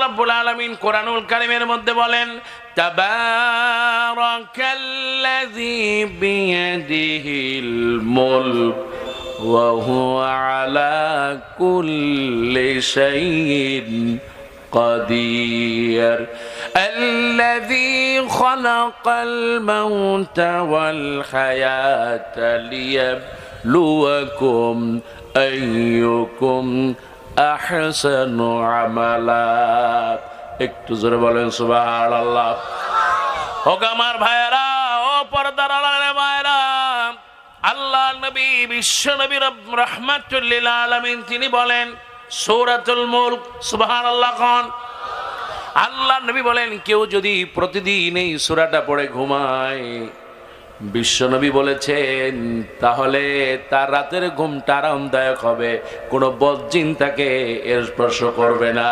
রাব্বুল আলামিন কোরআনুল কারীমের মধ্যে বলেন, তাবারাকাল্লাযী বিয়াদিহিল মুলক ওয়া হুয়া আলা কুল্লি শাইইন قدير الذي خلق الموت والحياة ليبلوكم أيكم أحسن عملا একটু জোরে বলেন সুবহানাল্লাহ। ও আমার ভাইরা, ও পর্দার আড়ালের মায়েরা, আল্লাহ নবী বিশ্ব নবী রাহমাতুল লিল আলামিন তিনি বলেন সূরাতুল মুলক, সুবহানাল্লাহ খান। আল্লাহ নবী বলেন কেউ যদি প্রতিদিন এই সূরাটা পড়ে ঘুমায়, বিশ্ব নবী বলেছেন, তাহলে তার রাতের ঘুমটা আরামদায়ক হবে, কোনো বদজিন তাকে স্পর্শ করবে না।